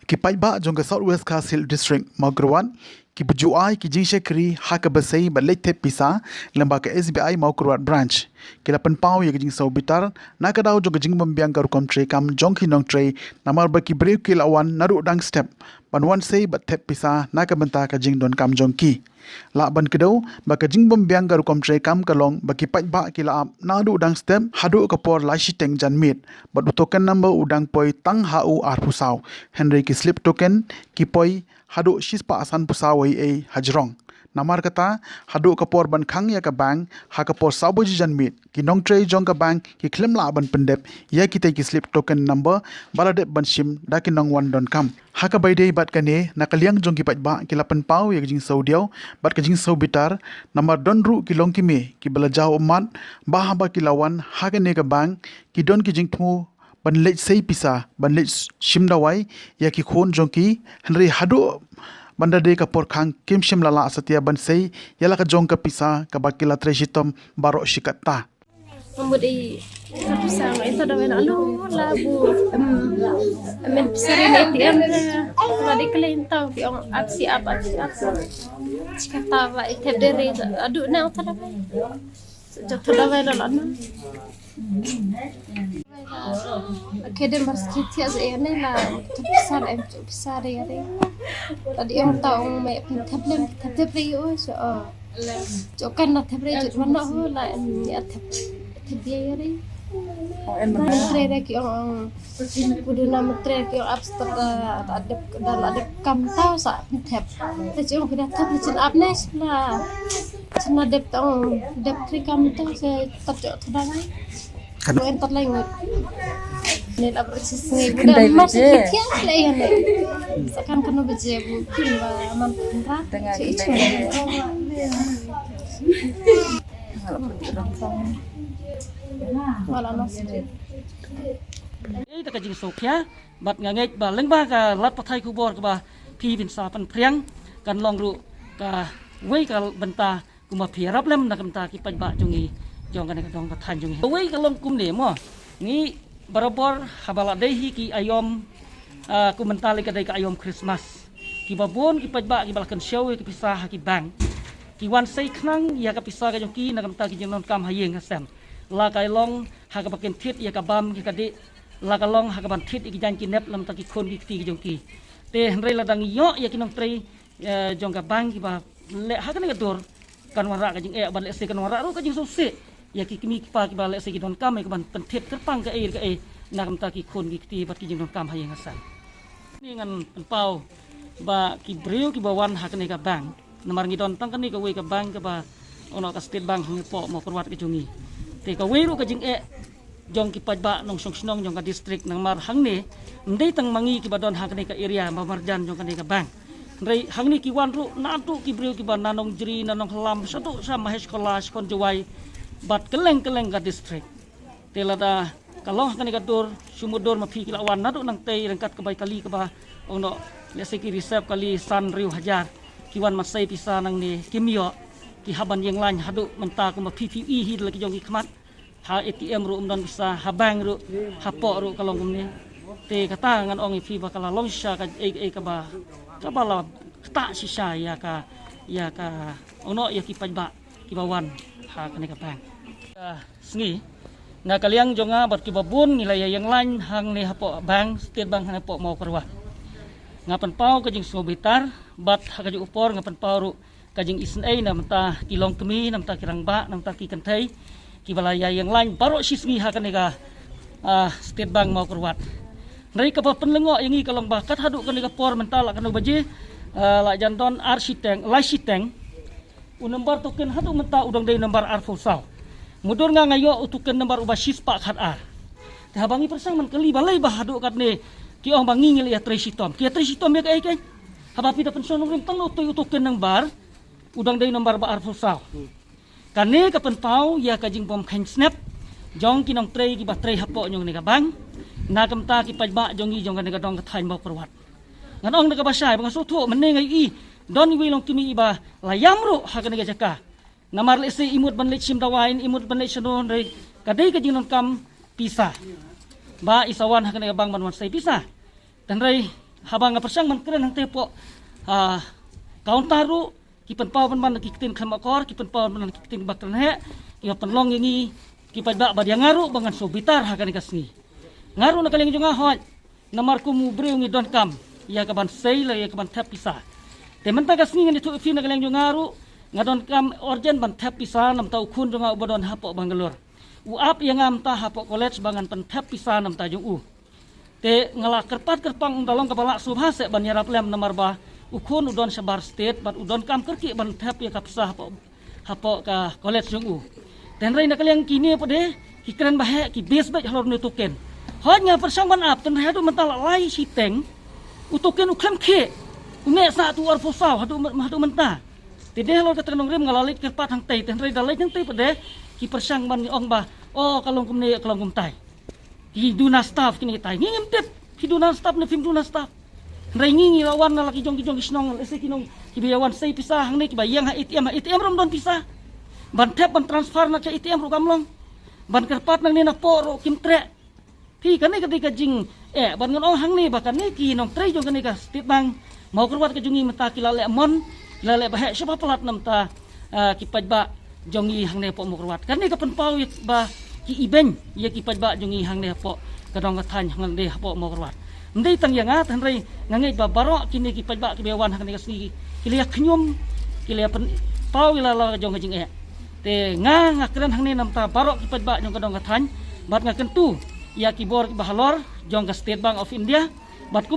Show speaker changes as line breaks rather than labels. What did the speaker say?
ki paiba jong South West Coast Hill District Maukerwan ki bujuai ki jingshekri haka basai balete pisa lembaga SBI Maukerwan branch ki lapan pau ye jing sau bitar nakadau jong jing membiang karu komtre kam jong ki nong tre namar ba ki brew ki lawan naru dang step banwan sei batep pisa nakabenta ka jing don kam jong ki la ban kedau baka jing membiang karu komtre kam kalong baki paiba ki la nadu dang step hadu kapor la shiteng janmit but token number udang poi tang hau ar pusau Henry ki slip token ki poi hadu shispa asan pusawai hajrong namar kata hadu kapor ban khang ya ka bank ha kapor saboji janmit ki nong trei jong ka bank ki klem la ban pendep ya ki te ki slip token number balade ban shim da ki nong wan don kam ha ka baide bat kane nakaliang jong ki patba ki lapan pau ya jing saudiau bat ka jing sau bitar namar don ru ki long ki me ki bala jaw umat ba ha ba ki lawan ha ka ne ka bank ki don ki jing thu ban lech sei pisa ban lech shimdawai ya ki khon jong ki Henry hadu banda de ka por khang kim shim lala satia ban sei yala ka jong ka pisa ka bakila treshitom baro shikata
Mudi satu sang itu dah mana lu labu amen sering ATM kalau di kalian tahu ki orang aksi apa kata apa itu dari aduh nak apa jatuh dah mana lana Kedai masjid ya ini lah besar ya deh. Tadi orang tahu mai tablet itu so jokan na tablet jut mana ho la ya tablet ya deh. Menteri ki orang kudu na menteri ki abstrak ada kam tahu sa tab. Tapi orang kena tablet jut abnes lah. Cuma dep tahu dep tri kam tahu saya terjok terdangai. Kalau entar lain ni lah persis ni budak masih kecil lagi ni. Sekarang kena beje mungkin lah manfaat.
Tengah
Cik Malah nasi.
Ta ka jing sokhya bat ngangej ba lengba ka lat pathai ku bor ka ba phi bin sa pan priang kan long ru ka wei ka benta ku ma phi rap lem na kam ta ki paj ba jungi jong kan ka dong pathan jungi wei ka long kum ne mo ni barabor habala dehi ki ayom ku mentali ka dai ka ayom Christmas ki babon ki paj ba ki balakan show ki pisah ki bang ki wan sei knang ya ka pisah ka jong ki na kam ta ki jong non kam hayeng ka sam la kai long ha ka baken thit ya ka bam ki ka de la ka long ha ka ban thit ki jan ki nep lam ta ki khon ki ti ki jong ki te hnrei la dang yo ya ki nong trei jong ka bang ki ba le ha ka ne ka dor kan wara ka jing ban le se kan wara ro ka jing so se ya ki kimi ki pa ki ba le se ki don kam ka ban pen thit kerpang ka na kam ta ki khon ki ti bat ki jing don kam hayeng asan ni ngan pen pau ba ki breu ki ba wan ha ka ne ka bang namar ngi don tang ka ni ka we ka bang ka ba ono ka state bank ngi po mo perwat ki jungi te ka we ro ka jing jong ki pajba nong song snong jong ka district nang mar hang ne ndei tang mangi ki badon hang ne ka area ma marjan jong ka ne ka bang ndei hang ni ki wan ru na tu ki breu ki ba nanong jri nanong hlam satu sa mahesh kolas kon jawai bat keleng ka district te la da kalong ka ne ka dur sumudor ma phi ki lawan na tu nang tei rangkat ka bai kali ka ba ono le se ki reserve kali san riu hajar ki wan masai pisa nang ne kimyo ki haban yang lain hadu menta ko ma PPE hi lagi jong ki khmat ha ATM ru umdan bisa ha bank ru ha po ru kalong kumni te kata ngan ong fi ba kala long sha ka ka ba la ta si sha ya ka ono ya ki pajba ki bawan ha ka ne ka bank sngi na kaliang jonga bat ki babun nilai yang lain hang ne ha po bank state bank ha po mau perwa ngapan pau ka jing sobitar bat ha ka upor ngapan pau ru kajing isen na mata kilong kemi na mata kirangba na mata kikantai ki balaya yang lain baro sismi ha kanega state bank mau kerwat nai ka penlengo yangi kalong bakat hadu kanega por mental kanu baje la jandon architect la siteng unombar token hadu menta udang dei nomor arfusau mudur nga ngayo utuken nomor ubasis pak khat ar te habangi persang man kali balai bah hadu kat ne ki ong bangi ngil ya tresitom ki tresitom ya kai habapi da pension rim tang utuken nang bar udang day nomor ba arfusau kane ka penpau ya ka jing bom khan snap jong ki nong trei ki ba trei hapo nyong ne ka bang na kam ta ki pajba jong i jong ka ne ka dong ka thain mo perwat ngan ong ne ka basai bang so tho menne ngai i don wi long kimi ba layam ro ha ka ne ka jaka namar le se imut ban le chim dawain imut ban le shadon re ka dei ka jing non kam pisa ba isawan ha ka ne ka bang ban wan sai pisa dan rei habang persang man kren hang tepo kaun taru kipan pau man kitin khamakor kipan pau man kitin bakran he ki penlong ini kipat ba badia ngaru bangan sobitar hakan kasni ngaru na kaling junga hot namar ku mu breu ngi don kam ya kaban sei la ya kaban tap pisa te menta kasni ngi tu fi na kaling junga ngaru ngadon kam orjen ban tap pisa nam tau khun junga ubadon hapo bangalore uap yang am ta hapo college bangan pen tap pisa nam ta jung te ngala kerpat kerpang dalong kepala subhase ban yarap lem namar ba ukun udon sabar state bat udon kam kerki ban tap ya kapsa hapo ka college jung dan rai nak yang kini apa deh kikran bahe ki base baik halor ni token hanya persang ban ap tan hadu mental lai si teng utoken uklam ke ume sa tu ar fosau hadu menta tede halor ka tenong rem ngalalit kerpat hang tai dan rai dalai jeng tai pade ki persang ban ong ba oh kalong kumne kalong kum tai ki duna staff kini tai ngim tep ki duna staff ne film duna staff rai ngingi lawan laki jong isnong ese kinong ki biawan sei pisah hang ne ki bayang ha ATM rom don pisah ban tap ban transfer na ke ATM ro gamlong ban kerpat nang ni na poro kim tre thi kan ni ketika jing ban ngon hang ni bakan ni ki nong tre jong kan ni ka stit bang mau kerwat ke jungi mata ki lale mon lale bahe siapa pelat nam ta ki pajba jongi hang ne po mo kerwat kan ni ka pen pau ba ki iben ye ki pajba jongi hang ne po kadong kathan hang ne po mo kerwat ndai tang yang tan rai ngangai ba baro kini ki pajba ki bewan hang ne ka sni ki liak knyum ki liak pen pau ila la jong jing te ngakren hang ni nam ta barok ki pajba jong kadong kathan bat ngakentu ya ki bor ki bahalor jong ka State Bank of India bat